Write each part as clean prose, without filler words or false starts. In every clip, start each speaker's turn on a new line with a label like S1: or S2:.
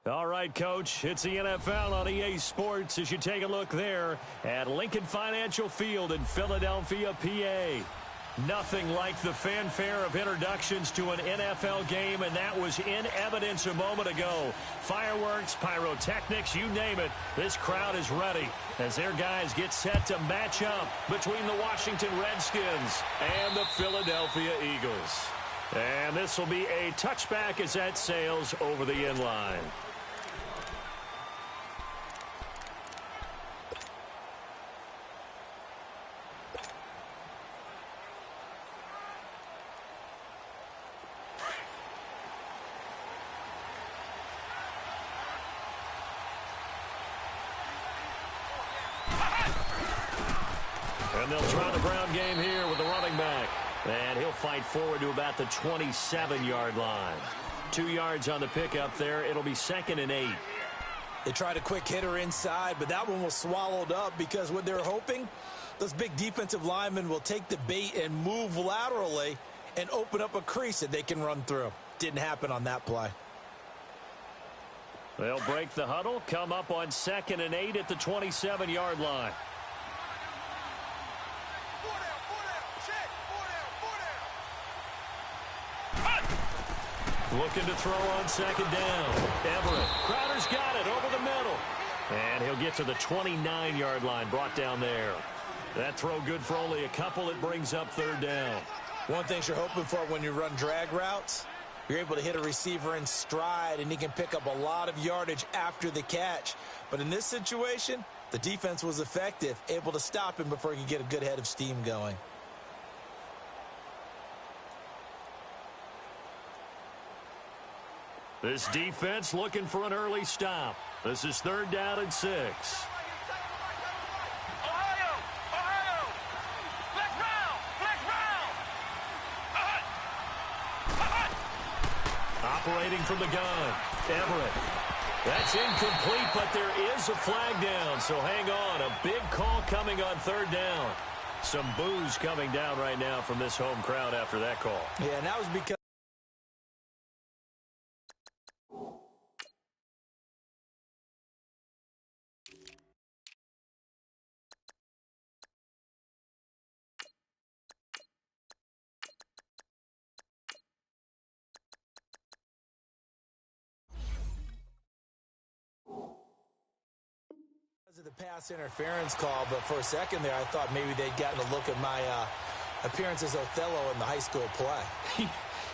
S1: All right, Coach, it's the NFL on EA Sports as you take a look there at Lincoln Financial Field in Philadelphia, PA. Nothing like the fanfare of introductions to an NFL game, and that was in evidence a moment ago. Fireworks, pyrotechnics, you name it, this crowd is ready as their guys get set to match up between the Washington Redskins and the Philadelphia Eagles. And this will be a touchback as that sails over the end line. And they'll try the ground game here with the running back. And he'll fight forward to about the 27-yard line. 2 yards on the pickup there. It'll be 2nd and 8.
S2: They tried a quick hitter inside, but that one was swallowed up because what they're hoping, those big defensive linemen will take the bait and move laterally and open up a crease that they can run through. Didn't happen on that play.
S1: They'll break the huddle, come up on 2nd and 8 at the 27-yard line. Looking to throw on 2nd down. Everett. Crowder's got it over the middle. And he'll get to the 29-yard line, brought down there. That throw good for only a couple. It brings up 3rd down.
S2: One thing you're hoping for when you run drag routes, you're able to hit a receiver in stride, and he can pick up a lot of yardage after the catch. But in this situation, the defense was effective, able to stop him before he could get a good head of steam going.
S1: This defense looking for an early stop. This is 3rd down and 6. Operating from the gun, Everett. That's incomplete, but there is a flag down, so hang on. A big call coming on 3rd down. Some boos coming down right now from this home crowd after that call.
S2: Yeah, and that was because of the pass interference call, but for a second there, I thought maybe they'd gotten a look at my appearance as Othello in the high school play.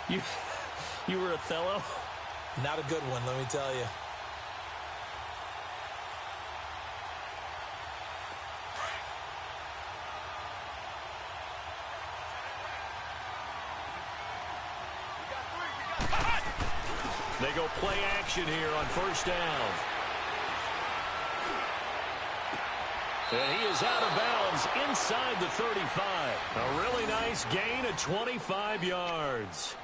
S1: You were Othello?
S2: Not a good one, let me tell you.
S1: They go play action here on 1st down. And he is out of bounds inside the 35. A really nice gain of 25 yards.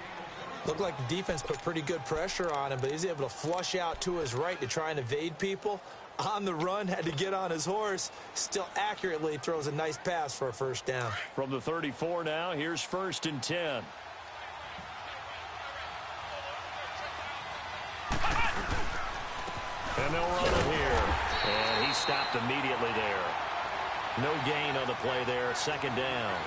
S2: Looked like the defense put pretty good pressure on him, but he's able to flush out to his right to try and evade people. On the run, had to get on his horse. Still accurately throws a nice pass for a 1st down.
S1: From the 34 now, here's 1st and 10. And they'll run it here. And he stopped immediately there. No gain on the play there. 2nd down.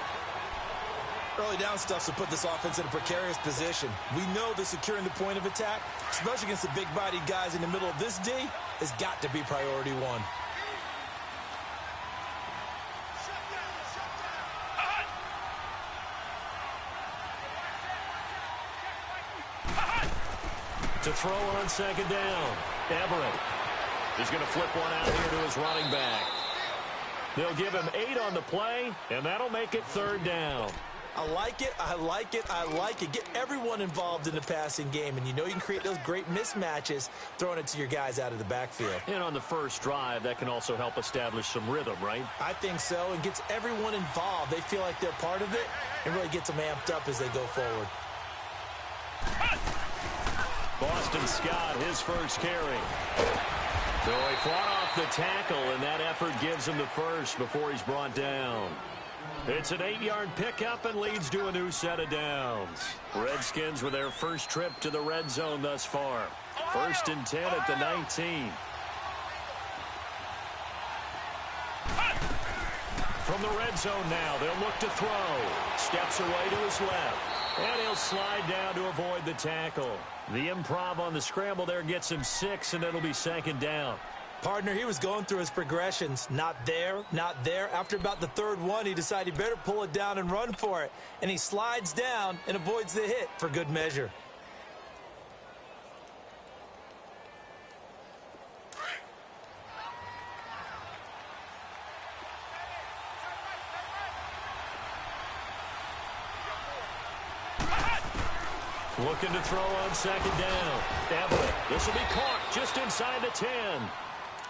S2: Early down stuff to put this offense in a precarious position. We know that securing the point of attack, especially against the big-bodied guys in the middle of this D, has got to be priority 1.
S1: To throw on 2nd down. Everett. He's going to flip one out here to his running back. They'll give him 8 on the play, and that'll make it 3rd down.
S2: I like it, I like it, I like it. Get everyone involved in the passing game, and you know you can create those great mismatches throwing it to your guys out of the backfield.
S1: And on the first drive, that can also help establish some rhythm, right?
S2: I think so, and gets everyone involved. They feel like they're part of it, and really gets them amped up as they go forward.
S1: Boston Scott, his first carry. So he fought off the tackle, and that effort gives him the first before he's brought down. It's an 8-yard pickup and leads to a new set of downs. Redskins with their first trip to the red zone thus far. First and 10 at the 19. From the red zone now, they'll look to throw. Steps away to his left. And he'll slide down to avoid the tackle. The improv on the scramble there gets him 6, and it'll be second down.
S2: Partner, he was going through his progressions. Not there, not there. After about the third one, he decided he better pull it down and run for it. And he slides down and avoids the hit for good measure.
S1: Looking to throw on second down. Everett, this will be caught just inside the 10.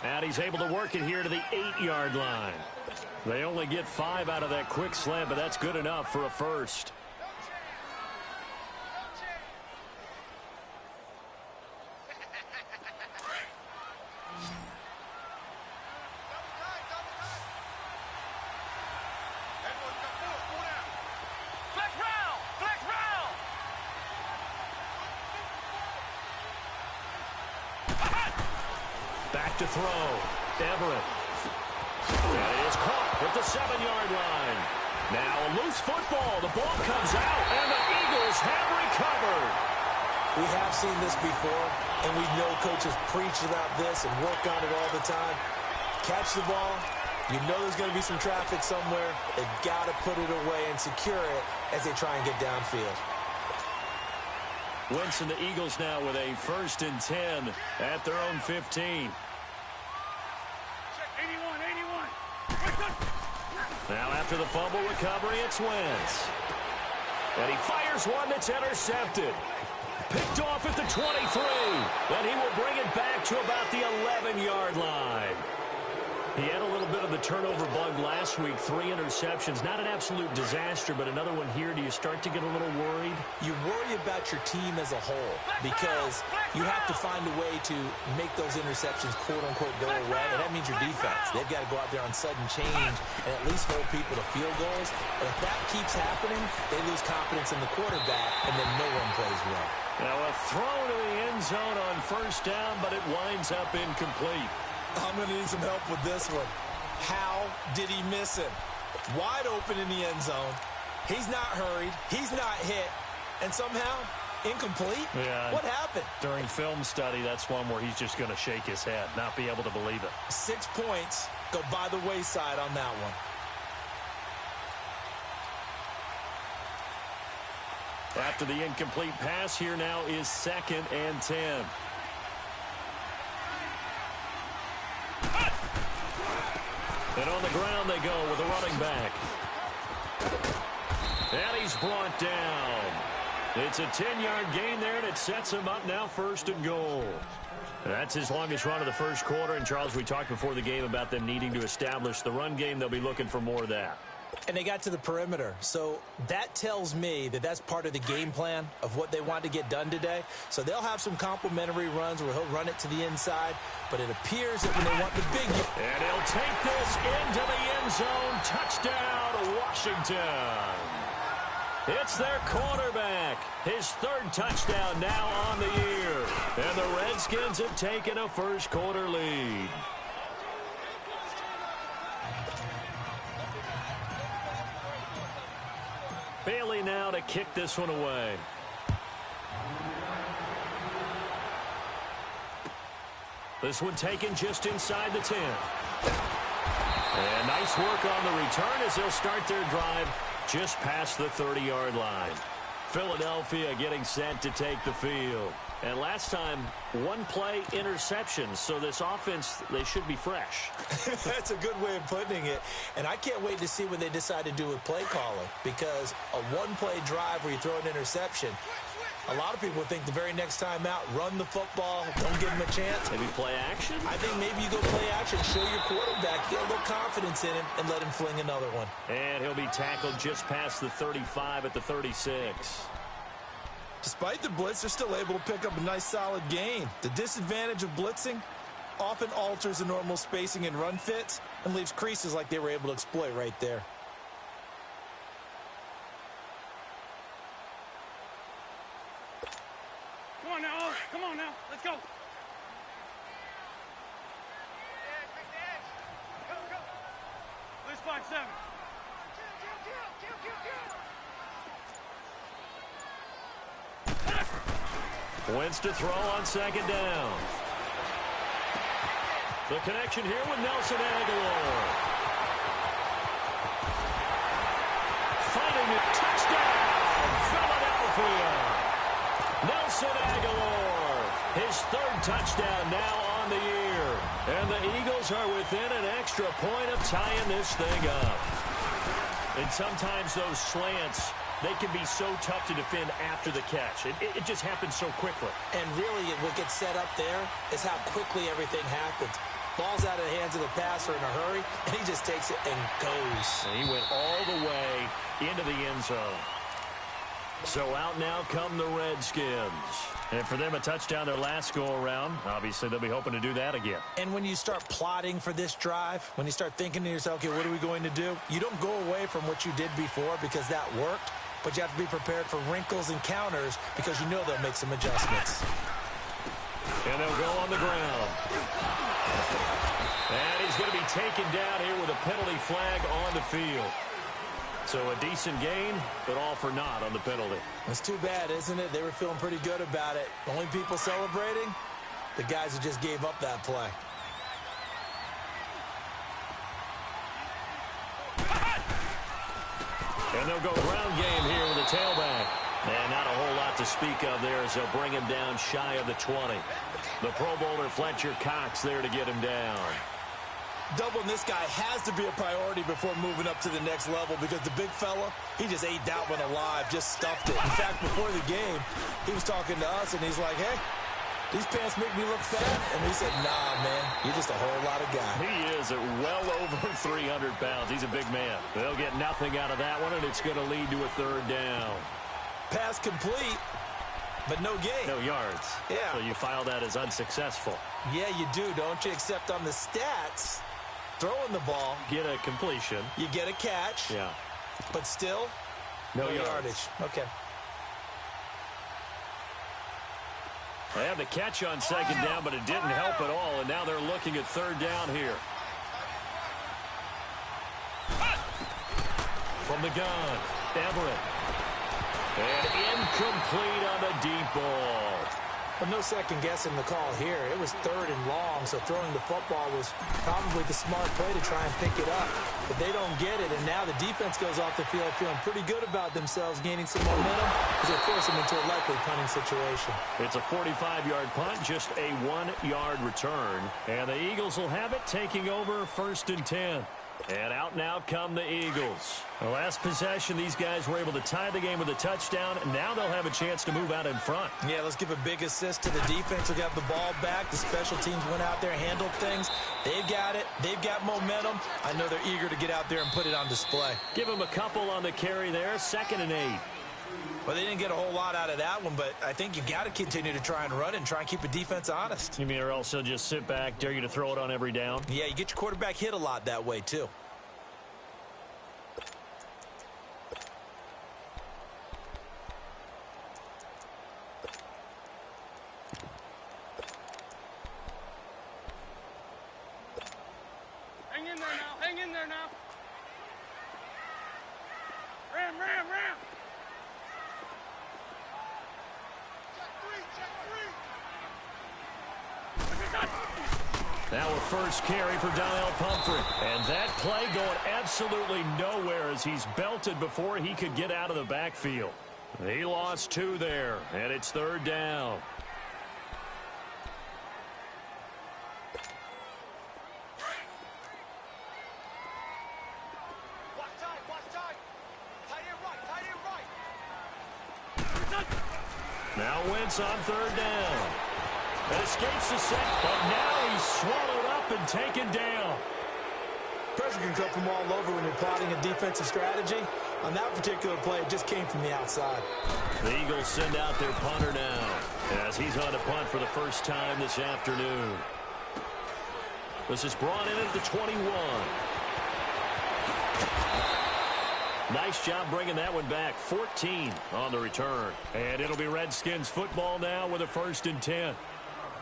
S1: And he's able to work it here to the 8-yard line. They only get 5 out of that quick slant, but that's good enough for a first. Back to throw. Everett. And it is caught at the 7-yard line. Now a loose football. The ball comes out, and the Eagles have recovered.
S2: We have seen this before, and we know coaches preach about this and work on it all the time. Catch the ball. You know there's going to be some traffic somewhere. They've got to put it away and secure it as they try and get downfield.
S1: Wentz and the Eagles now with a first and 10 at their own 15. Now after the fumble recovery, it's Wentz. And he fires one that's intercepted. Picked off at the 23. And he will bring it back to about the 11-yard line. He had a little bit of the turnover bug last week, 3 interceptions. Not an absolute disaster, but another one here. Do you start to get a little worried?
S2: You worry about your team as a whole because you have to find a way to make those interceptions, quote-unquote, go away, and that means your defense. They've got to go out there on sudden change and at least hold people to field goals. And if that keeps happening, they lose confidence in the quarterback, and then no one plays well.
S1: Now a throw to the end zone on first down, but it winds up incomplete.
S2: I'm going to need some help with this one. How did he miss him? Wide open in the end zone. He's not hurried. He's not hit. And somehow, incomplete?
S1: Yeah.
S2: What happened?
S1: During film study, that's one where he's just going to shake his head, not be able to believe it.
S2: 6 points go by the wayside on that one.
S1: After the incomplete pass, here now is second and 10. And on the ground they go with a running back. And he's brought down. It's a 10-yard gain there, and it sets him up now first and goal. That's his longest run of the first quarter. And, Charles, we talked before the game about them needing to establish the run game. They'll be looking for more of that.
S2: And they got to the perimeter. So that tells me that that's part of the game plan of what they want to get done today. So they'll have some complimentary runs where he'll run it to the inside. But it appears that when they want the big...
S1: And he'll take this into the end zone. Touchdown, Washington. It's their quarterback. His 3rd touchdown now on the year. And the Redskins have taken a first quarter lead. Bailey now to kick this one away. This one taken just inside the 10. And nice work on the return as they'll start their drive just past the 30-yard line. Philadelphia getting set to take the field. And last time, 1-play interception. So this offense, they should be fresh.
S2: That's a good way of putting it. And I can't wait to see what they decide to do with play calling. Because a 1-play drive where you throw an interception, a lot of people think the very next time out, run the football, don't give him a chance.
S1: Maybe play action?
S2: I think maybe you go play action, show your quarterback, get a little confidence in him, and let him fling another one.
S1: And he'll be tackled just past the 35 at the 36.
S2: Despite the blitz, they're still able to pick up a nice solid gain. The disadvantage of blitzing often alters the normal spacing and run fits and leaves creases like they were able to exploit right there.
S3: Come on now, let's go.
S1: Wins to throw on second down. The connection here with Nelson Aguilar. Finding it. Touchdown, Philadelphia. Nelson Aguilar. His third touchdown now on the year. And the Eagles are within an extra point of tying this thing up. And sometimes those slants, they can be so tough to defend after the catch. It just happens so quickly. And really, what gets set up there is how quickly everything happens. Ball's out of the hands of the passer in a hurry, and he just takes it and goes. And he went all the way into the end zone. So out now come the Redskins. And for them, a touchdown their last go-around. Obviously, they'll be hoping to do that again. And when you start plotting for this drive, when you start thinking to yourself, okay, what are we going to do? You don't go away from what you did before because that worked, but you have to be prepared for wrinkles and counters because you know they'll make some adjustments. And they'll go on the ground. And he's going to be taken down here with a penalty flag on the field. So a decent gain, but all for naught on the penalty. It's too bad, isn't it? They were feeling pretty good about it. Only people celebrating, the guys who just gave up that play. And they'll go ground game here with a tailback. And not a whole lot to speak of there as they'll bring him down shy of the 20. The Pro Bowler Fletcher Cox there to get him down. Doubling this guy has to be a priority before moving up to the next level because the big fella, he just ate that one alive, just stuffed it. In fact, before the game, he was talking to us, and he's like, hey, these pants make me look fat. And we said, nah, man, you're just a whole lot of guy. He is at well over 300 pounds. He's a big man. They'll get nothing out of that one, and it's going to lead to a third down. Pass complete, but no gain. No yards. Yeah. So you file that as unsuccessful. Yeah, you do, don't you? Except on the stats, throwing the ball. Get a completion. You get a catch. Yeah. But still, no yardage. Okay. They had the catch on second down, but it didn't help at all, and now they're looking at third down here. From the gun, Everett. And incomplete on the deep ball. But no second guessing the call here. It was third and long, so throwing the football was probably the smart play to try and pick it up. But they don't get it, and now the defense goes off the field feeling pretty good about themselves, gaining some momentum as they force them into a likely punting situation. It's a 45-yard punt, just a 1-yard return. And the Eagles will have it, taking over 1st and 10. And out now come the Eagles. The last possession, these guys were able to tie the game with a touchdown. And now they'll have a chance to move out in front. Yeah, let's give a big assist to the defense. They'll get the ball back. The special teams went out there, handled things. They've got it. They've got momentum. I know they're eager to get out there and put it on display. Give them a couple on the carry there. 2nd and 8. Well, they didn't get a whole lot out of that one, but I think you've got to continue to try and run and try and keep a defense honest. You mean or else they'll just sit back, dare you to throw it on every down? Yeah, you get your quarterback hit a lot that way, too.
S3: Hang in there now. Hang in there now. Ram, ram, ram.
S1: Now a first carry for Donnell Pumphrey. And that play going absolutely nowhere as he's belted before he could get out of the backfield. He lost 2 there, and it's 3rd down. Now Wentz on 3rd down. And escapes the sack, but now he's swallowed up and taken down. Pressure can come from all over when you're plotting a defensive strategy. On that particular play, it just came from the outside. The Eagles send out their punter now as he's on a punt for the first time this afternoon. This is brought in at the 21. Nice job bringing that one back. 14 on the return. And it'll be Redskins football now with a 1st and 10.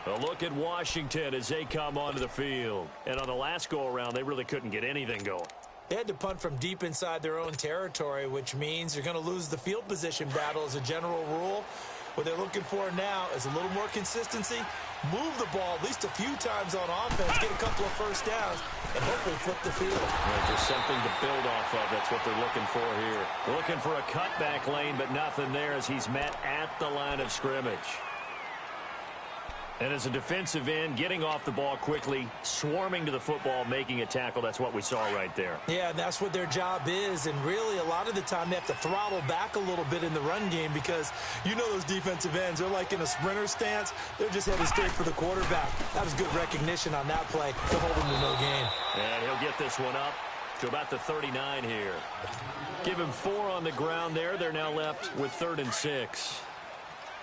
S1: A look at Washington as they come onto the field. And on the last go-around, they really couldn't get anything going.
S2: They had to punt from deep inside their own territory, which means you're going to lose the field position battle as a general rule. What they're looking for now is a little more consistency, move the ball at least a few times on offense, get a couple of first downs, and hopefully flip the field.
S1: Yeah, just something to build off of. That's what they're looking for here. Looking for a cutback lane, but nothing there as he's met at the line of scrimmage. And as a defensive end, getting off the ball quickly, swarming to the football, making a tackle, that's what we saw right there.
S2: Yeah, and that's what their job is. And really, a lot of the time, they have to throttle back a little bit in the run game because you know those defensive ends, they're like in a sprinter stance. They're just headed straight for the quarterback. That was good recognition on that play to hold him to no gain.
S1: And he'll get this one up to about the 39 here. Give him 4 on the ground there. They're now left with 3rd and 6.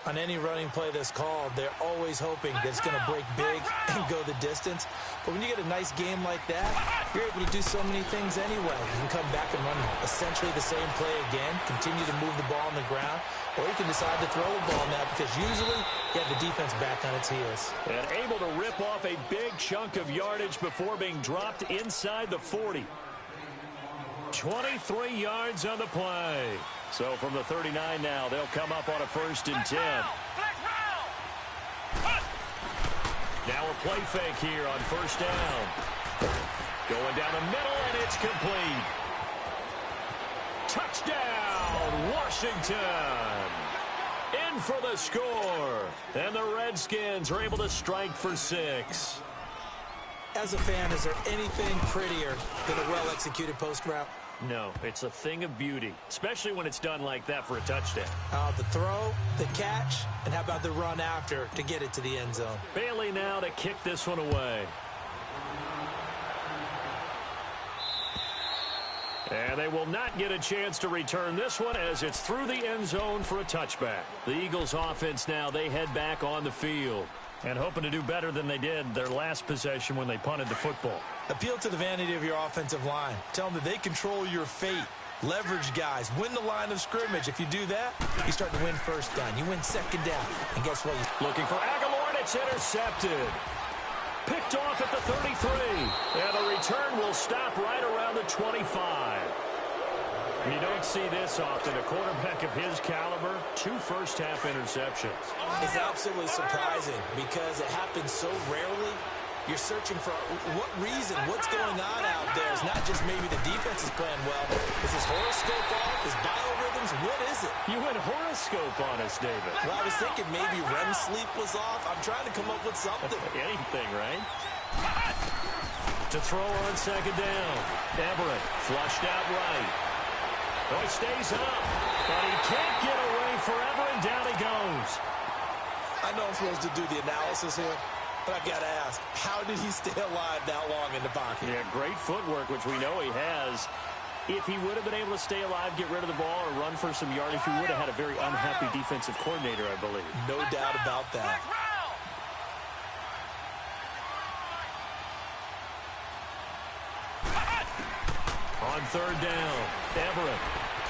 S2: On any running play that's called, they're always hoping that it's going to break big and go the distance. But when you get a nice game like that, you're able to do so many things anyway. You can come back and run essentially the same play again, continue to move the ball on the ground, or you can decide to throw the ball now because usually you have the defense back on its heels.
S1: And able to rip off a big chunk of yardage before being dropped inside the 40. 23 yards on the play. So from the 39 now, they'll come up on a 1st and 10. Now a play fake here on 1st down. Going down the middle, and it's complete. Touchdown, Washington. In for the score. And the Redskins are able to strike for 6.
S2: As a fan, is there anything prettier than a well-executed post route?
S1: No, it's a thing of beauty, especially when it's done like that for a touchdown.
S2: The throw, the catch, and how about the run after to get it to the end zone?
S1: Bailey now to kick this one away. And they will not get a chance to return this one as it's through the end zone for a touchback. The Eagles offense now, they head back on the field and hoping to do better than they did their last possession when they punted the football.
S2: Appeal to the vanity of your offensive line. Tell them that they control your fate. Leverage guys. Win the line of scrimmage. If you do that, you start to win 1st down. You win 2nd down. And guess what?
S1: Looking for Aguilar, and it's intercepted. Picked off at the 33. And the return will stop right around the 25. You don't see this often. A quarterback of his caliber, 2 first-half interceptions.
S2: It's absolutely surprising because it happens so rarely. You're searching for what reason, what's going on out there. It's not just maybe the defense is playing well. Is his horoscope off? His biorhythms? What is it?
S1: You went horoscope on us, David.
S2: Well, I was thinking maybe REM sleep was off. I'm trying to come up with something.
S1: Anything, right? To throw on 2nd down. Everett flushed out right. Oh, he stays up, but he can't get away forever, and down he goes.
S2: I know I'm supposed to do the analysis here, but I got to ask, how did he stay alive that long in the pocket?
S1: Yeah, great footwork, which we know he has. If he would have been able to stay alive, get rid of the ball, or run for some yardage, he would have had a very unhappy defensive coordinator, I believe.
S2: No doubt about that.
S1: On 3rd down, Everett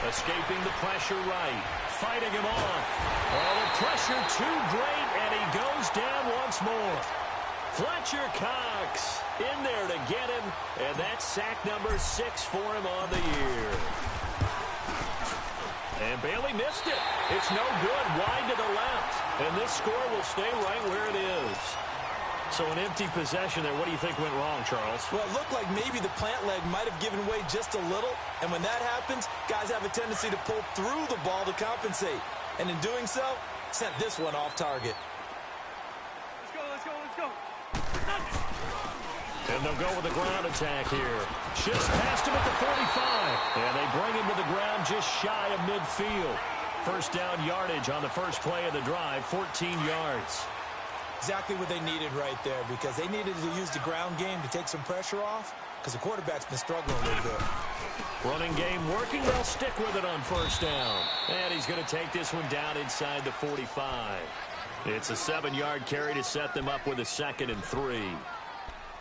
S1: escaping the pressure right, fighting him off. Oh, the pressure too great, and he goes down once more. Fletcher Cox in there to get him, and that's sack number 6 for him on the year. And Bailey missed it. It's no good, wide to the left, and this score will stay right where it is. So an empty possession there. What do you think went wrong, Charles?
S2: Well, it looked like maybe the plant leg might have given way just a little. And when that happens, guys have a tendency to pull through the ball to compensate. And in doing so, sent this one off target.
S3: Let's go, let's go, let's go.
S1: And they'll go with the ground attack here. Just past him at the 45. And they bring him to the ground just shy of midfield. 1st down yardage on the first play of the drive, 14 yards.
S2: Exactly what they needed right there because they needed to use the ground game to take some pressure off because the quarterback's been struggling a little bit.
S1: Running game working. They'll stick with it on 1st down. And he's going to take this one down inside the 45. It's a 7-yard carry to set them up with a 2nd and 3.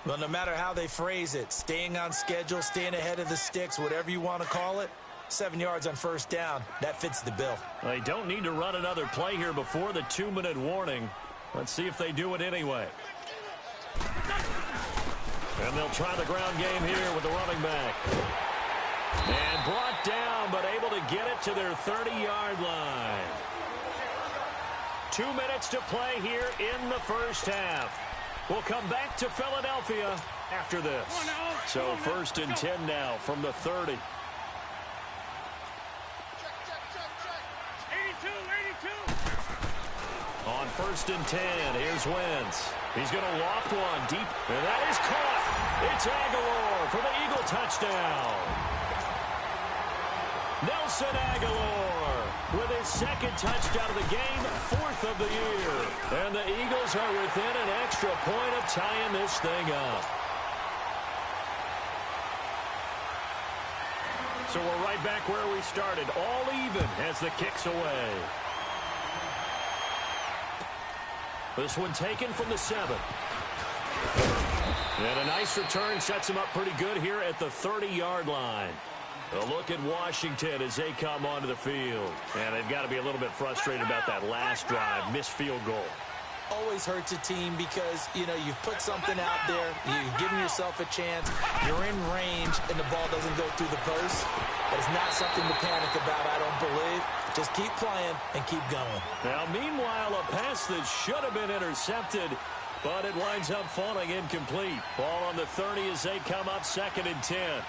S2: Well, no matter how they phrase it, staying on schedule, staying ahead of the sticks, whatever you want to call it, 7 yards on 1st down, that fits the bill.
S1: They don't need to run another play here before the 2-minute warning. Let's see if they do it anyway. And they'll try the ground game here with the running back. And brought down, but able to get it to their 30-yard line. 2 minutes to play here in the first half. We'll come back to Philadelphia after this. So 1st and 10 now from the 30.
S3: 82.
S1: On 1st and 10, here's Wentz. He's going to loft one deep, and that is caught. It's Aguilar for the Eagle touchdown. Nelson Aguilar with his 2nd touchdown of the game, 4th of the year. And the Eagles are within an extra point of tying this thing up. So we're right back where we started, all even as the kick's away. This one taken from the 7. And a nice return sets him up pretty good here at the 30-yard line. A look at Washington as they come onto the field. And they've got to be a little bit frustrated about that last drive, missed field goal.
S2: Always hurts a team because, you've put something out there, you've given yourself a chance, you're in range, and the ball doesn't go through the post. But it's not something to panic about, I don't believe. Just keep playing and keep going.
S1: Now, meanwhile, a pass that should have been intercepted, but it winds up falling incomplete. Ball on the 30 as they come up 2nd and 10.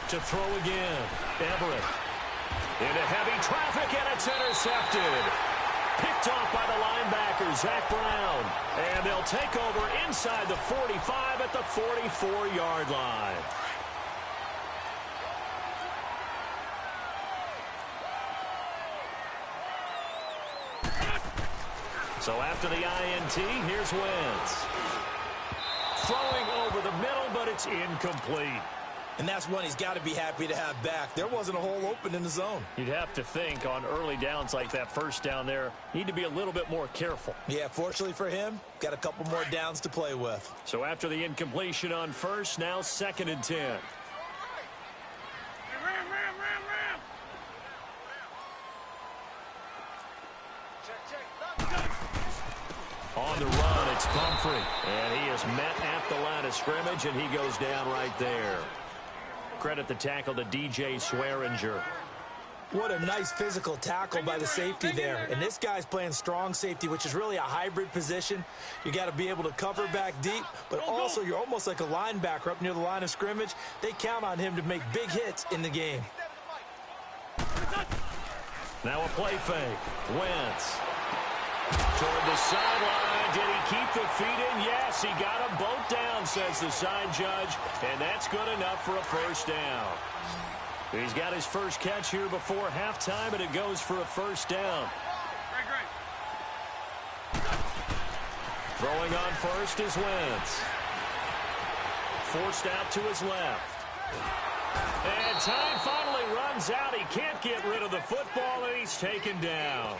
S1: To throw again, Everett. Into heavy traffic, and it's intercepted. Picked off by the linebacker, Zach Brown. And they'll take over inside the 45 at the 44-yard line. So after the INT, here's Wentz. Throwing over the middle, but it's incomplete.
S2: And that's one he's got to be happy to have back. There wasn't a hole open in the zone.
S1: You'd have to think on early downs like that, first down there, need to be a little bit more careful.
S2: Yeah, fortunately for him, got a couple more downs to play with.
S1: So after the incompletion on 1st, now 2nd and 10.
S3: Ram.
S1: On the run, it's Pumphrey. And he is met at the line of scrimmage, and he goes down right there. Credit the tackle to DJ Swearinger.
S2: What a nice physical tackle by the safety there. And this guy's playing strong safety, which is really a hybrid position. You got to be able to cover back deep, but also you're almost like a linebacker up near the line of scrimmage. They count on him to make big hits in the game.
S1: Now a play fake. Wentz. Toward the sideline. Did he keep the feet in? Yes, he got them both down, says the side judge. And that's good enough for a first down. He's got his first catch here before halftime, and it goes for a first down.
S3: Great.
S1: Throwing on first is Wentz. Forced out to his left. And time finally runs out. He can't get rid of the football, and he's taken down.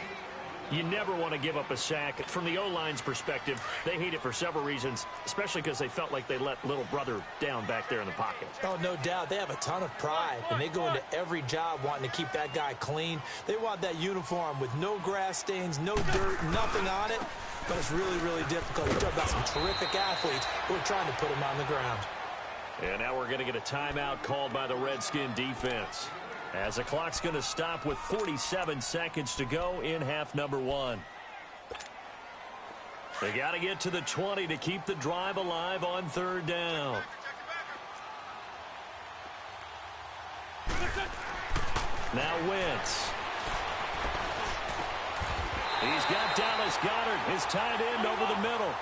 S1: You never want to give up a sack. From the O-line's perspective, they hate it for several reasons, especially because they felt like they let little brother down back there in the pocket.
S2: Oh, no doubt. They have a ton of pride, and they go into every job wanting to keep that guy clean. They want that uniform with no grass stains, no dirt, nothing on it. But it's really, really difficult. You're talking about some terrific athletes who are trying to put him on the ground.
S1: And now we're going to get a timeout called by the Redskin defense, as the clock's going to stop with 47 seconds to go in half number 1. They got to get to the 20 to keep the drive alive on 3rd down. Now Wentz. He's got Dallas Goedert, his tight end, over the middle.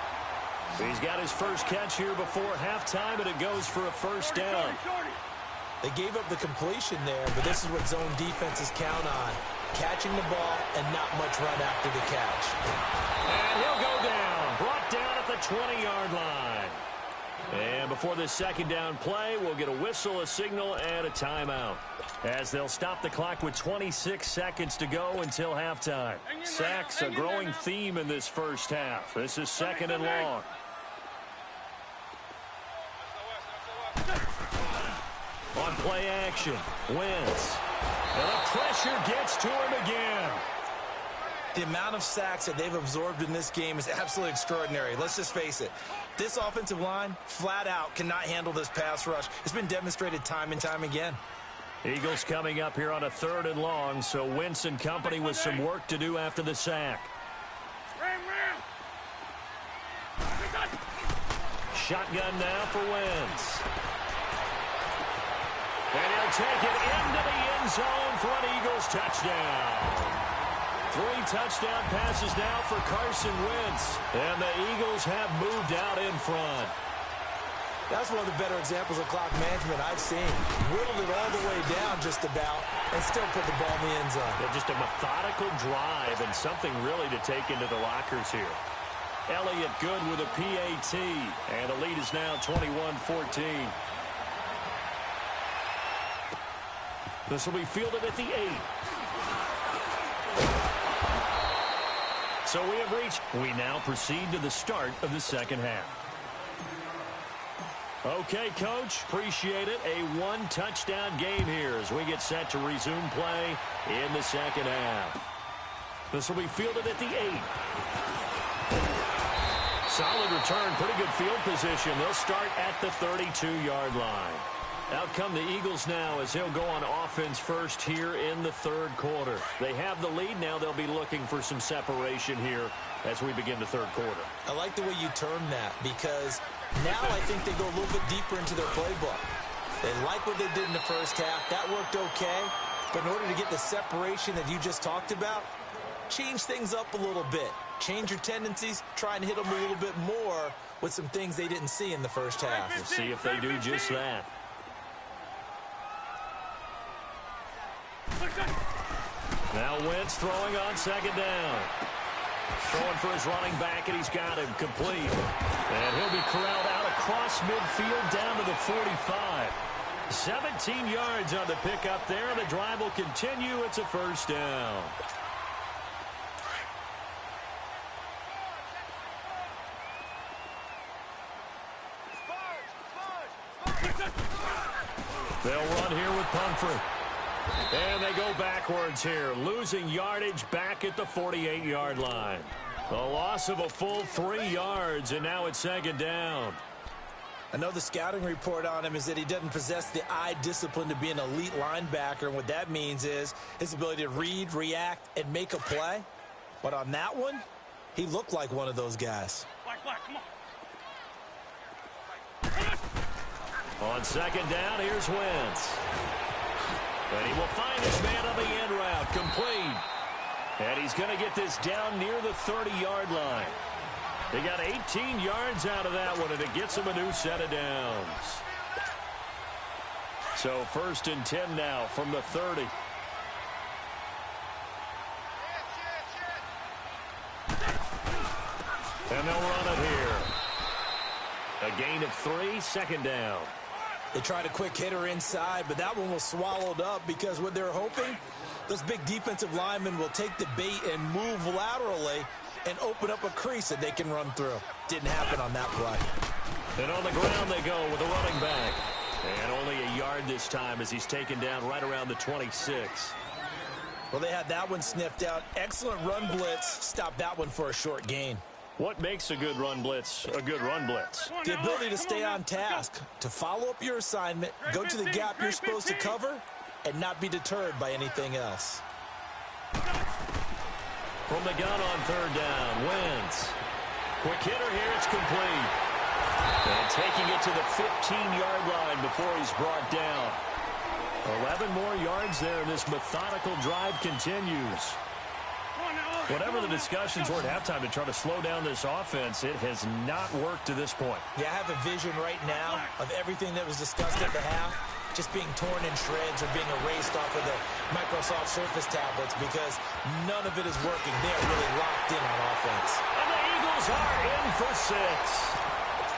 S1: He's got his first catch here before halftime, and it goes for a first down.
S2: They gave up the completion there, but this is what zone defenses count on. Catching the ball and not much run after the catch.
S1: And he'll go down. Brought down at the 20-yard line. And before this second down play, we'll get a whistle, a signal, and a timeout, as they'll stop the clock with 26 seconds to go until halftime. Sacks, a growing theme in this first half. This is 2nd and long. On play action, Wentz. And the pressure gets to him again.
S2: The amount of sacks that they've absorbed in this game is absolutely extraordinary. Let's just face it. This offensive line, flat out, cannot handle this pass rush. It's been demonstrated time and time again.
S1: Eagles coming up here on a 3rd and long, so Wentz and company with some work to do after the sack. Shotgun now for Wentz. And he'll take it into the end zone for an Eagles touchdown. 3 touchdown passes now for Carson Wentz. And the Eagles have moved out in front.
S2: That's one of the better examples of clock management I've seen. Whittled it all the way down just about and still put the ball in the end zone.
S1: Yeah, just a methodical drive and something really to take into the lockers here. Elliott good with a PAT. And the lead is now 21-14. This will be fielded at the 8. So we now proceed to the start of the second half. Okay, Coach, appreciate it. A 1-touchdown game here as we get set to resume play in the second half. This will be fielded at the 8. Solid return, pretty good field position. They'll start at the 32-yard line. Out come the Eagles now as they'll go on offense first here in the 3rd quarter. They have the lead now. They'll be looking for some separation here as we begin the 3rd quarter.
S2: I like the way you term that because now I think they go a little bit deeper into their playbook. They like what they did in the first half. That worked okay. But in order to get the separation that you just talked about, change things up a little bit. Change your tendencies. Try and hit them a little bit more with some things they didn't see in the first half.
S1: We'll see if they do just that. Now Wentz throwing on 2nd down. Throwing for his running back, and he's got him complete. And he'll be corralled out across midfield down to the 45. 17 yards on the pickup there, and the drive will continue. It's a 1st down. They'll run here with Pumphrey. And they go backwards here, losing yardage back at the 48-yard line. A loss of a full 3 yards, and now it's 2nd down.
S2: I know the scouting report on him is that he doesn't possess the eye discipline to be an elite linebacker, and what that means is his ability to read, react, and make a play. But on that one, he looked like one of those guys.
S3: Black, come on.
S1: On 2nd down, here's Wentz. And he will find his man on the end route, complete. And he's going to get this down near the 30-yard line. They got 18 yards out of that one, and it gets him a new set of downs. So 1st and 10 now from the 30. And they'll run it here. A gain of 3, 2nd down.
S2: They tried a quick hitter inside, but that one was swallowed up because what they're hoping, those big defensive linemen will take the bait and move laterally and open up a crease that they can run through. Didn't happen on that play.
S1: And on the ground they go with a running back. And only a yard this time as he's taken down right around the 26.
S2: Well, they had that one sniffed out. Excellent run blitz. Stopped that one for a short gain.
S1: What makes a good run blitz a good run blitz?
S2: The ability to stay on task, to follow up your assignment, go to the gap you're supposed to cover, and not be deterred by anything else.
S1: From the gun on 3rd down, Wentz. Quick hitter here, it's complete. And taking it to the 15-yard line before he's brought down. 11 more yards there, and this methodical drive continues. Whatever the discussions were at halftime to try to slow down this offense, it has not worked to this point.
S2: Yeah, I have a vision right now of everything that was discussed at the half just being torn in shreds or being erased off of the Microsoft Surface tablets because none of it is working. They are really locked in on offense.
S1: And the Eagles are in for 6.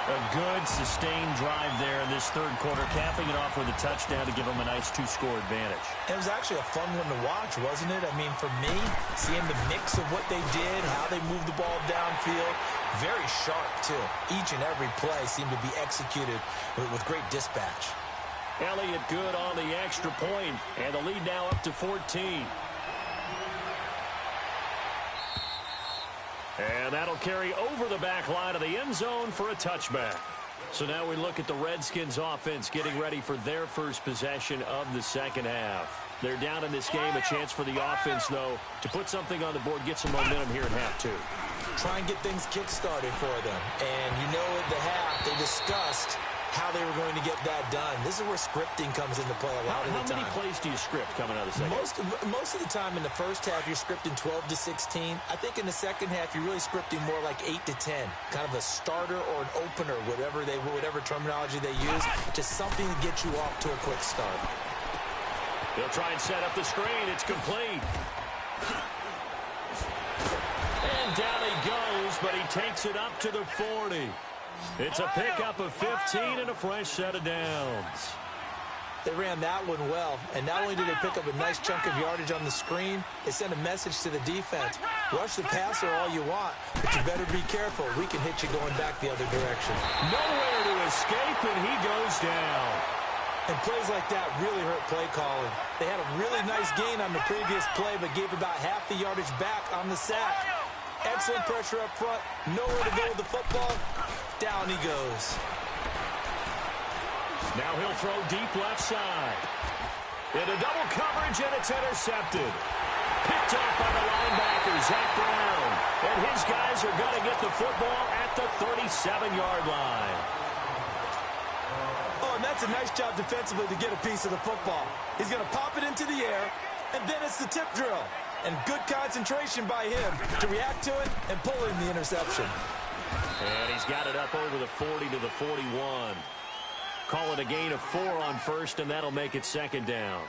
S1: A good, sustained drive there in this 3rd quarter, capping it off with a touchdown to give them a nice 2-score advantage.
S2: It was actually a fun one to watch, wasn't it? I mean, for me, seeing the mix of what they did, how they moved the ball downfield, very sharp, too. Each and every play seemed to be executed with great dispatch.
S1: Elliott good on the extra point, and the lead now up to 14. And that'll carry over the back line of the end zone for a touchback. So now we look at the Redskins offense getting ready for their first possession of the second half. They're down in this game. A chance for the offense, though, to put something on the board, get some momentum here in half two.
S2: Try and get things kick-started for them. And you know at the half, they discussed how they were going to get that done. This is where scripting comes into play a lot of the time.
S1: How many plays do you script coming out of the second half?
S2: Most of the time in the first half, you're scripting 12 to 16. I think in the second half, you're really scripting more like 8 to 10. Kind of a starter or an opener, whatever terminology they use. Just something to get you off to a quick start.
S1: They'll try and set up the screen. It's complete. And down he goes, but he takes it up to the 40. It's a pickup of 15 and a fresh set of downs.
S2: They ran that one well, and not only did they pick up a nice chunk of yardage on the screen, they sent a message to the defense. Rush the passer all you want, but you better be careful. We can hit you going back the other direction.
S1: Nowhere to escape, and he goes down.
S2: And plays like that really hurt play calling. They had a really nice gain on the previous play, but gave about half the yardage back on the sack. Excellent pressure up front. Nowhere to go with the football. Down he goes.
S1: Now he'll throw deep left side. Into double coverage, and it's intercepted. Picked up by the linebacker, Zach Brown. And his guys are going to get the football at the 37-yard line.
S2: Oh, and that's a nice job defensively to get a piece of the football. He's going to pop it into the air, and then it's the tip drill. And good concentration by him to react to it and pull in the interception.
S1: And he's got it up over the 40 to the 41. Call it a gain of 4 on first, and that'll make it second down.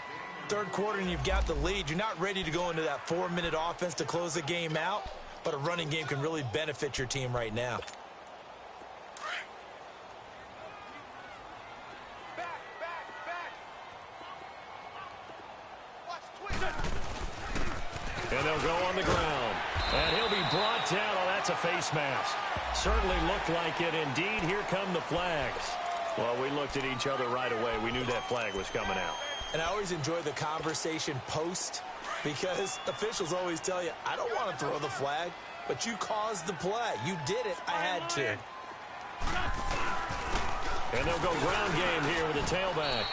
S2: Third quarter, and you've got the lead. You're not ready to go into that 4-minute offense to close the game out, but a running game can really benefit your team right now.
S1: And they'll go on the ground. And he'll be brought down. Oh, that's a face mask. Certainly looked like it. Indeed, here come the flags. Well, we looked at each other right away. We knew that flag was coming out.
S2: And I always enjoy the conversation post because officials always tell you, I don't want to throw the flag, but you caused the play. You did it. I had to.
S1: And they'll go ground game here with the tailback.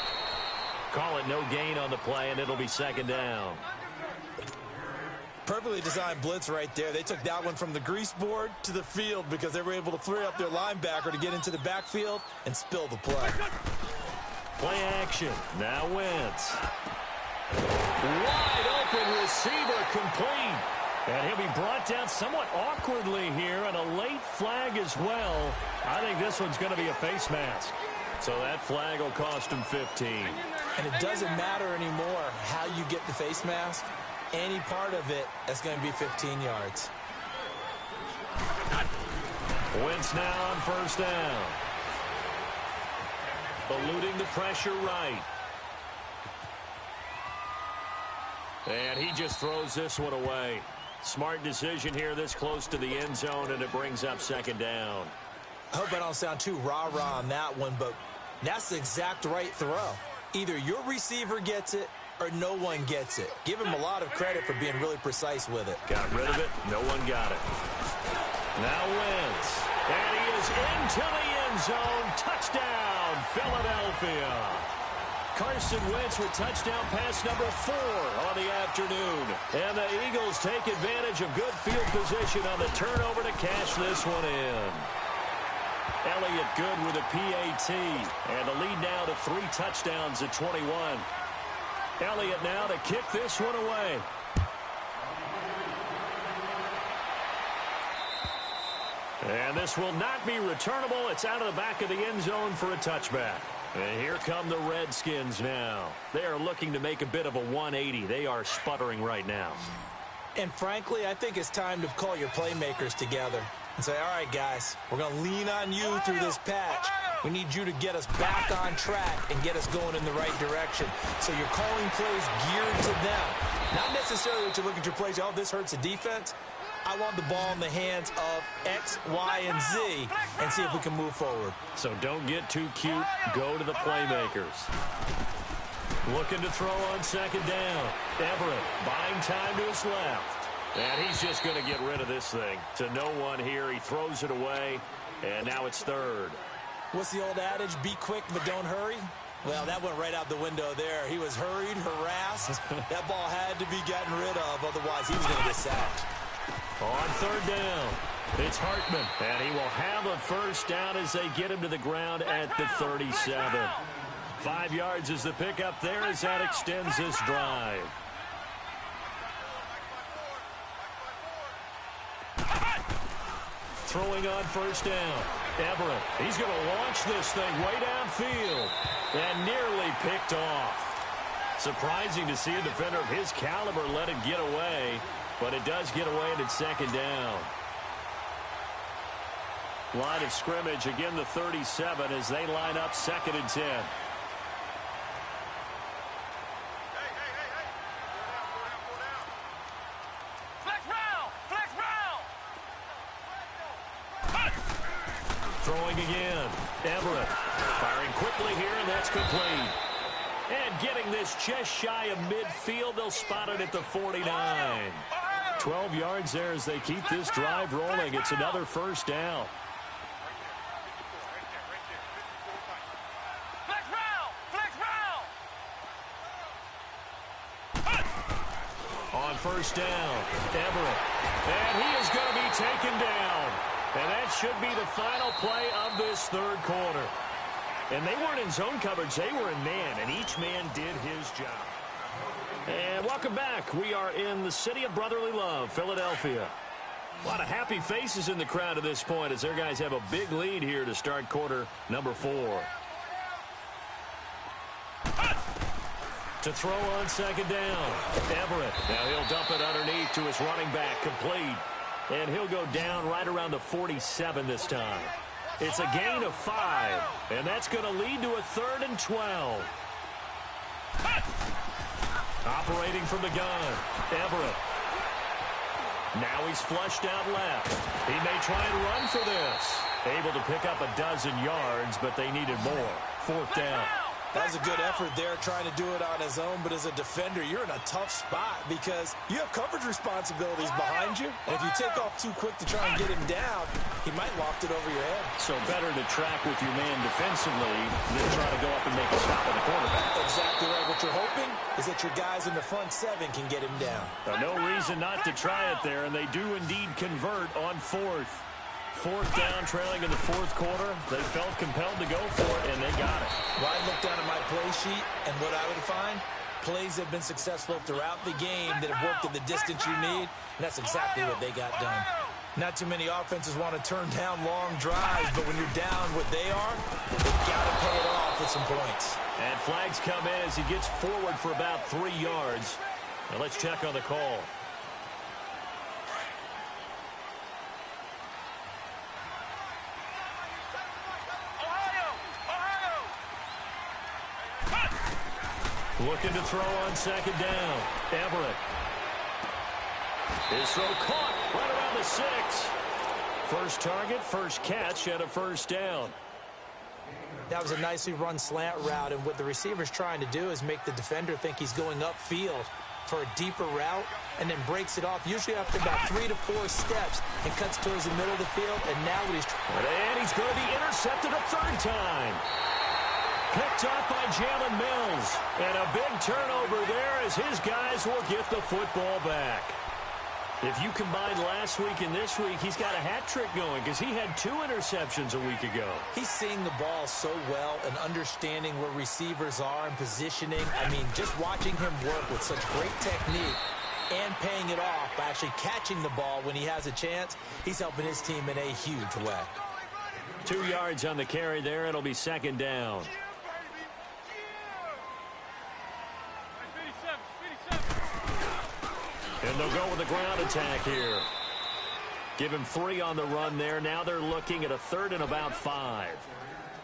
S1: Call it no gain on the play, and it'll be second down.
S2: Perfectly designed blitz right there. They took that one from the grease board to the field because they were able to free up their linebacker to get into the backfield and spill the play.
S1: Play action. Now Wentz. Wide open receiver complete. And he'll be brought down somewhat awkwardly here, and a late flag as well. I think this one's going to be a face mask. So that flag will cost him 15.
S2: And it doesn't matter anymore how you get the face mask. Any part of it, that's going to be 15 yards.
S1: Wentz now on first down. Eluding the pressure right. And he just throws this one away. Smart decision here this close to the end zone, and it brings up second down.
S2: I hope I don't sound too rah-rah on that one, but that's the exact right throw. Either your receiver gets it or no one gets it. Give him a lot of credit for being really precise with it.
S1: Got rid of it. No one got it. Now Wentz. And he is into the end zone. Touchdown, Philadelphia. Carson Wentz with touchdown pass number 4 on the afternoon. And the Eagles take advantage of good field position on the turnover to cash this one in. Elliott good with a PAT. And the lead now to 3 touchdowns at 21. Elliott now to kick this one away. And this will not be returnable. It's out of the back of the end zone for a touchback. And here come the Redskins now. They are looking to make a bit of a 180. They are sputtering right now.
S2: And frankly, I think it's time to call your playmakers together and say, all right, guys, we're going to lean on you through this patch. We need you to get us back on track and get us going in the right direction. So you're calling plays geared to them. Not necessarily that you look at your plays, oh, this hurts the defense. I want the ball in the hands of X, Y, and Z and see if we can move forward.
S1: So don't get too cute. Go to the playmakers. Looking to throw on second down. Everett buying time to his left. And he's just going to get rid of this thing. To no one here. He throws it away, and now it's third.
S2: What's the old adage? Be quick, but don't hurry. Well, that went right out the window there. He was hurried, harassed. That ball had to be gotten rid of, otherwise he was going to get sacked.
S1: On third down, it's Hartman, and he will have a first down as they get him to the ground at the 37. 5 yards is the pickup there as that extends this drive. Throwing on first down. Everett, he's going to launch this thing way downfield and nearly picked off. Surprising to see a defender of his caliber let it get away, but it does get away and it's second down. Line of scrimmage, again the 37 as they line up 2nd and 10. Throwing again. Everett firing quickly here, and that's complete. And getting this just shy of midfield, they'll spot it at the 49. 12 yards there as they keep this drive rolling. It's another first down. On first down, Everett. And he is going to be taken down. And that should be the final play of this third quarter. And they weren't in zone coverage. They were in man, and each man did his job. And welcome back. We are in the city of brotherly love, Philadelphia. A lot of happy faces in the crowd at this point as their guys have a big lead here to start quarter number 4. To throw on second down, Everett. Now he'll dump it underneath to his running back, complete. And he'll go down right around the 47 this time. It's a gain of 5, and that's going to lead to a 3rd and 12. Operating from the gun, Everett. Now he's flushed out left. He may try and run for this. Able to pick up a dozen yards, but they needed more. 4th down.
S2: That was a good effort there trying to do it on his own, but as a defender, you're in a tough spot because you have coverage responsibilities behind you, and if you take off too quick to try and get him down, he might loft it over your head.
S1: So better to track with your man defensively than try to go up and make a stop on the quarterback.
S2: Exactly right. What you're hoping is that your guys in the front 7 can get him down.
S1: No reason not to try it there, and they do indeed convert on 4th. 4th down, trailing in the 4th quarter. They felt compelled to go for it, and they got it.
S2: Well, I look down at my play sheet, and what I would find, plays have been successful throughout the game that have worked in the distance you need, and that's exactly what they got done. Not too many offenses want to turn down long drives, but when you're down what they are, they've got to pay it off with some points.
S1: And flags come in as he gets forward for about 3 yards. Now let's check on the call. Looking to throw on second down. Everett. His throw caught right around the 6. First target, first catch, and a first down.
S2: That was a nicely run slant route, and what the receiver's trying to do is make the defender think he's going upfield for a deeper route, and then breaks it off, usually after about 3 to 4 steps, and cuts towards the middle of the field, and now what
S1: and he's going to be intercepted a 3rd time. Picked off by Jalen Mills. And a big turnover there as his guys will get the football back. If you combine last week and this week, he's got a hat trick going because he had 2 interceptions a week ago.
S2: He's seeing the ball so well and understanding where receivers are and positioning. I mean, just watching him work with such great technique and paying it off by actually catching the ball when he has a chance, he's helping his team in a huge way.
S1: 2 yards on the carry there. It'll be second down. And they'll go with the ground attack here. Give him 3 on the run there. Now they're looking at a 3rd and about 5.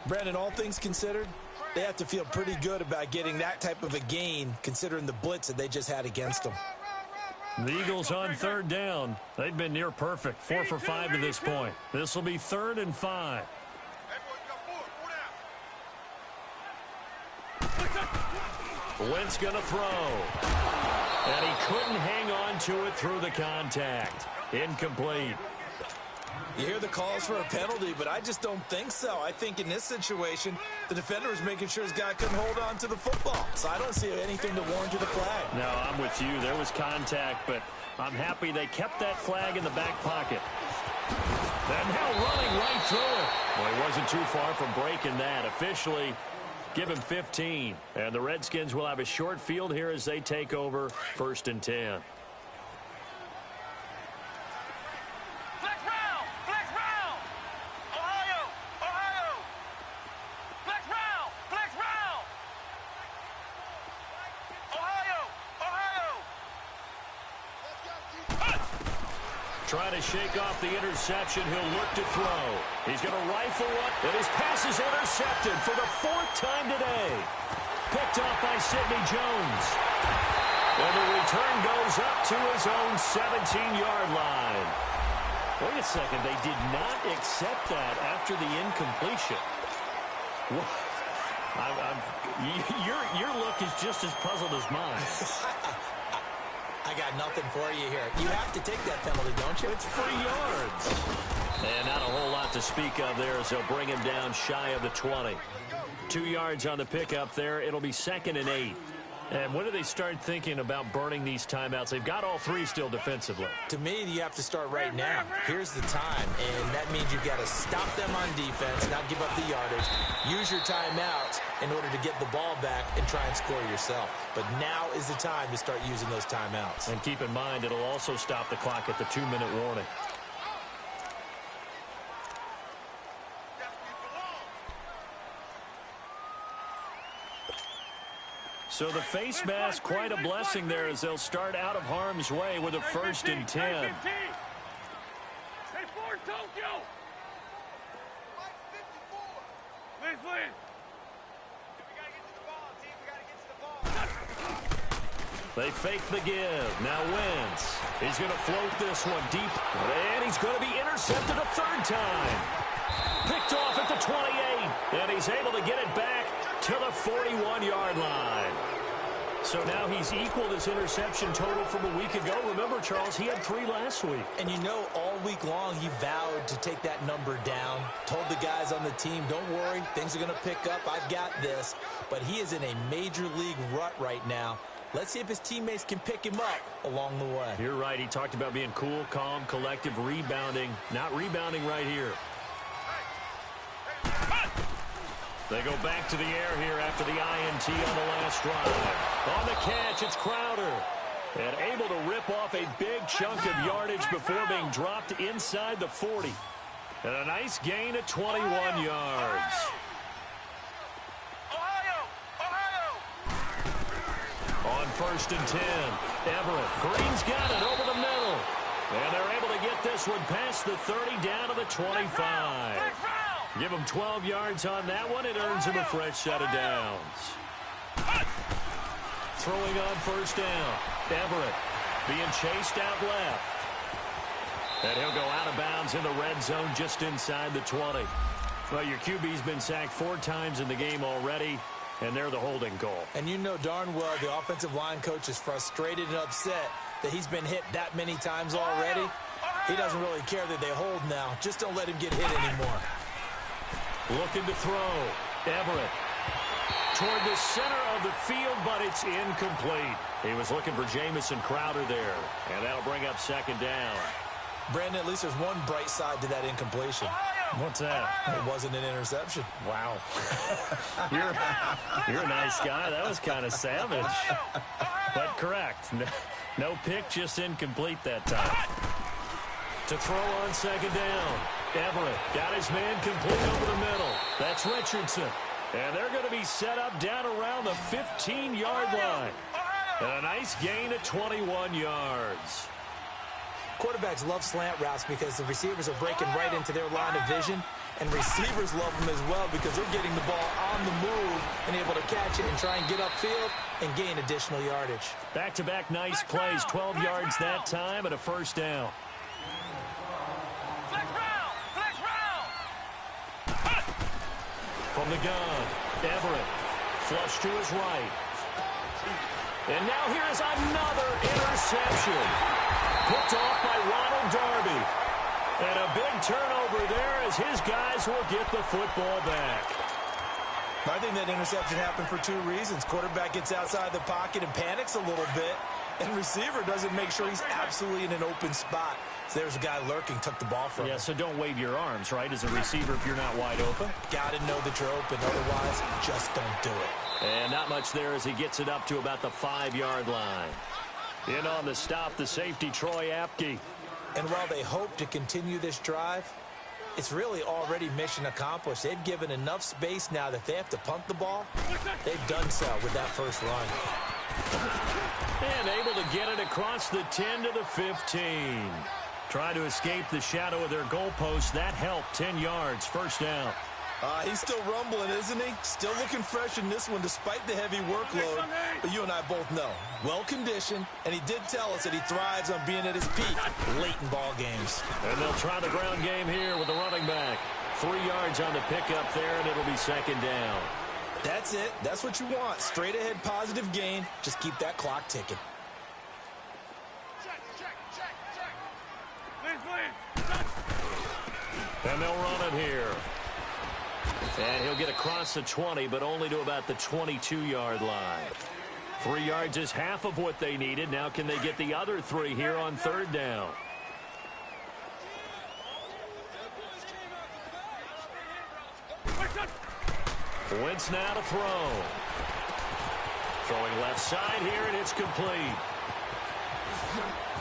S2: Brandon, all things considered, they have to feel pretty good about getting that type of a gain considering the blitz that they just had against them.
S1: The Eagles on 3rd down. They've been near perfect. 4 for 5 to this point. This will be 3rd and 5. Wentz going to throw. And he couldn't hang on to it through the contact. Incomplete.
S2: You hear the calls for a penalty, but I just don't think so. I think in this situation, the defender was making sure his guy couldn't hold on to the football. So I don't see anything to warrant the flag.
S1: No, I'm with you. There was contact, but I'm happy they kept that flag in the back pocket. And now running right through it. Well, he wasn't too far from breaking that. Officially, give him 15. And the Redskins will have a short field here as they take over 1st and 10. Trying to shake off the interception. He'll look to throw. He's going to rifle one, and his pass is intercepted for the 4th time today. Picked off by Sidney Jones. And the return goes up to his own 17-yard line. Wait a second. They did not accept that after the incompletion. Your look is just as puzzled as mine.
S2: I got nothing for you here. You have to take that penalty, don't you?
S1: It's 3 yards. And not a whole lot to speak of there as they'll bring him down shy of the 20. 2 yards on the pickup there. It'll be 2nd and 8. And when do they start thinking about burning these timeouts? They've got all 3 still defensively.
S2: To me, you have to start right now. Here's the time, and that means you've got to stop them on defense, not give up the yardage, use your timeouts in order to get the ball back and try and score yourself. But now is the time to start using those timeouts.
S1: And keep in mind, it'll also stop the clock at the 2-minute warning. So the face mask, quite a blessing there as they'll start out of harm's way with a 1st and 10.
S3: Hey, for Tokyo! Liz. We gotta get to the ball, team. We gotta get to the ball.
S1: They fake the give. Now Wentz. He's going to float this one deep. And he's going to be intercepted a 3rd time. Picked off at the 28. And he's able to get it back to the 41-yard line. So now he's equaled his interception total from a week ago. Remember, Charles, he had 3 last week.
S2: And you know, all week long, he vowed to take that number down. Told the guys on the team, don't worry, things are going to pick up. I've got this. But he is in a major league rut right now. Let's see if his teammates can pick him up along the way.
S1: You're right. He talked about being cool, calm, collective, rebounding. Not rebounding right here. They go back to the air here after the INT on the last drive. On the catch, it's Crowder. And able to rip off a big chunk of yardage before being dropped inside the 40. And a nice gain at 21 yards. On 1st and 10, Everett. Green's got it over the middle. And they're able to get this one past the 30 down to the 25. Give him 12 yards on that one. It earns him a fresh set of downs. Throwing on 1st down. Everett being chased out left. And he'll go out of bounds in the red zone just inside the 20. Well, your QB's been sacked 4 times in the game already, and they're the holding call.
S2: And you know darn well the offensive line coach is frustrated and upset that he's been hit that many times already. He doesn't really care that they hold now. Just don't let him get hit anymore.
S1: Looking to throw. Everett toward the center of the field, but it's incomplete. He was looking for Jamison Crowder there, and that'll bring up 2nd down.
S2: Brandon, at least there's one bright side to that incompletion.
S1: What's that?
S2: It wasn't an interception.
S1: Wow. You're a nice guy. That was kind of savage. But correct. No pick, just incomplete that time. To throw on 2nd down. Everett got his man complete over the middle. That's Richardson. And they're going to be set up down around the 15-yard line. And a nice gain at 21 yards.
S2: Quarterbacks love slant routes because the receivers are breaking right into their line of vision. And receivers love them as well because they're getting the ball on the move and able to catch it and try and get upfield and gain additional yardage.
S1: Back-to-back nice plays. 12 yards that time and a 1st down. From the gun, Everett, flush to his right. And now here's another interception. Picked off by Ronald Darby. And a big turnover there as his guys will get the football back.
S2: I think that interception happened for two reasons. Quarterback gets outside the pocket and panics a little bit, and receiver doesn't make sure he's absolutely in an open spot. So there's a guy lurking, took the ball from him.
S1: Yeah, so don't wave your arms, right, as a receiver if you're not wide open.
S2: Got to know that you're open, otherwise just don't do it.
S1: And not much there as he gets it up to about the 5-yard line. In on the stop, the safety, Troy Apke.
S2: And while they hope to continue this drive, it's really already mission accomplished. They've given enough space now that if they have to punt the ball, they've done so with that first run.
S1: And able to get it across the 10 to the 15. Trying to escape the shadow of their goalpost. That helped. 10 yards, first down.
S2: He's still rumbling, isn't he? Still looking fresh in this one despite the heavy workload. But you and I both know, well-conditioned, and he did tell us that he thrives on being at his peak late in ball games.
S1: And they'll try the ground game here with the running back. 3 yards on the pickup there, and it'll be second down.
S2: That's it. That's what you want. Straight ahead, positive gain. Just keep that clock ticking.
S1: And they'll run it here. And he'll get across the 20, but only to about the 22-yard line. 3 yards is half of what they needed. Now can they get the other 3 here on third down? Wentz now to throw. Throwing left side here, and it's complete.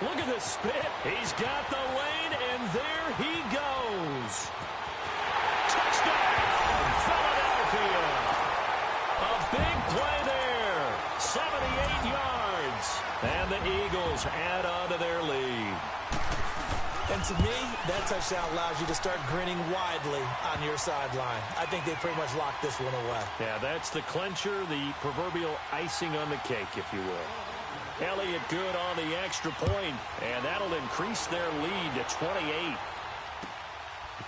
S1: Look at the spit. He's got the lane, and there he goes. Touchdown, Philadelphia. A big play there. 78 yards. And the Eagles add on to their lead.
S2: And to me, that touchdown allows you to start grinning widely on your sideline. I think they pretty much locked this one away.
S1: Yeah, that's the clincher, the proverbial icing on the cake, if you will. Elliott good on the extra point, and that'll increase their lead to 28.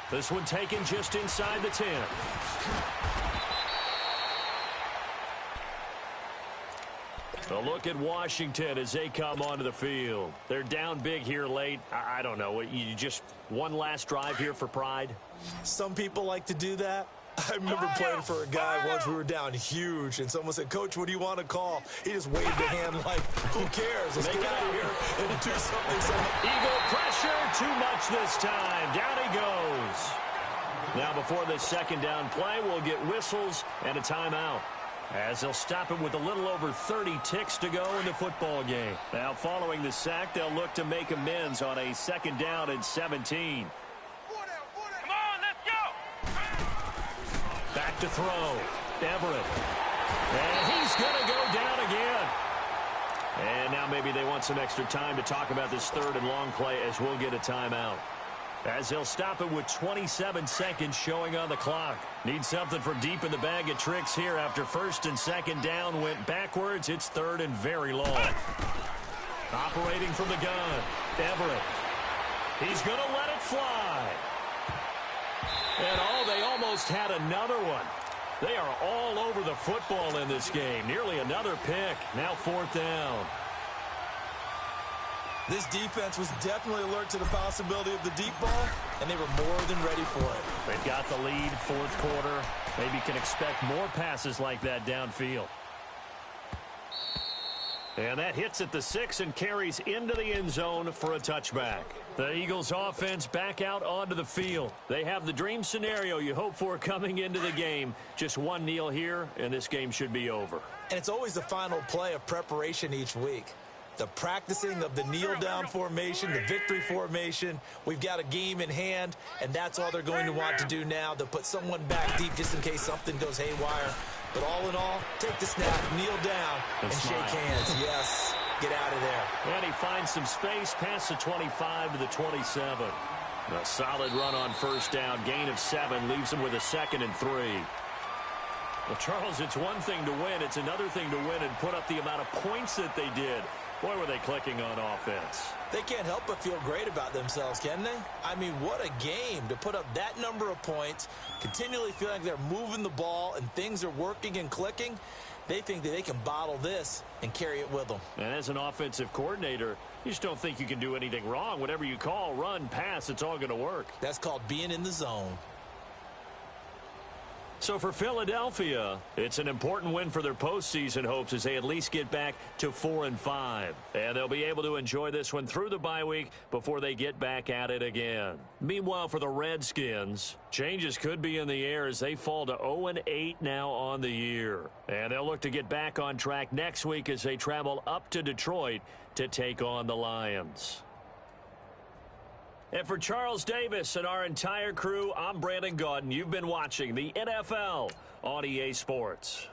S1: This one taken just inside the 10. A look at Washington as they come onto the field. They're down big here late. I don't know. You just one last drive here for pride?
S2: Some people like to do that. I remember playing for a guy once. We were down huge, and someone said, "Coach, what do you want to call?" He just waved a hand like, "Who cares? Let's get out of here and do something."
S1: Eagle pressure, too much this time. Down he goes. Now before this second down play, we'll get whistles and a timeout, as they'll stop it with a little over 30 ticks to go in the football game. Now following the sack, they'll look to make amends on a second down and 17.
S3: Come on, let's go.
S1: Back to throw. Everett. And he's going to go down again. And now maybe they want some extra time to talk about this third and long play, as we'll get a timeout, as they'll stop it with 27 seconds showing on the clock. Need something from deep in the bag of tricks here after first and second down went backwards. It's third and very long. Operating from the gun, Everett. He's going to let it fly. And they almost had another one. They are all over the football in this game. Nearly another pick. Now fourth down.
S2: This defense was definitely alert to the possibility of the deep ball, and they were more than ready for it.
S1: They've got the lead, fourth quarter. Maybe can expect more passes like that downfield. And that hits at the 6 and carries into the end zone for a touchback. The Eagles offense back out onto the field. They have the dream scenario you hope for coming into the game. Just one kneel here, and this game should be over.
S2: And it's always the final play of preparation each week. The practicing of the kneel-down formation, the victory formation. We've got a game in hand, and that's all they're going to want to do now. They'll put someone back deep just in case something goes haywire. But all in all, take the snap, kneel down, and shake hands. Yes, get out of there.
S1: And he finds some space past the 25 to the 27. A solid run on first down. Gain of 7 leaves him with a 2nd and 3. Well, Charles, it's one thing to win. It's another thing to win and put up the amount of points that they did. Boy, were they clicking on offense.
S2: They can't help but feel great about themselves, can they? I mean, what a game to put up that number of points, continually feeling like they're moving the ball and things are working and clicking. They think that they can bottle this and carry it with them.
S1: And as an offensive coordinator, you just don't think you can do anything wrong. Whatever you call, run, pass, it's all going to work.
S2: That's called being in the zone.
S1: So for Philadelphia, it's an important win for their postseason hopes as they at least get back to 4-5. And they'll be able to enjoy this one through the bye week before they get back at it again. Meanwhile, for the Redskins, changes could be in the air as they fall to 0-8 now on the year. And they'll look to get back on track next week as they travel up to Detroit to take on the Lions. And for Charles Davis and our entire crew, I'm Brandon Gaudin. You've been watching the NFL on EA Sports.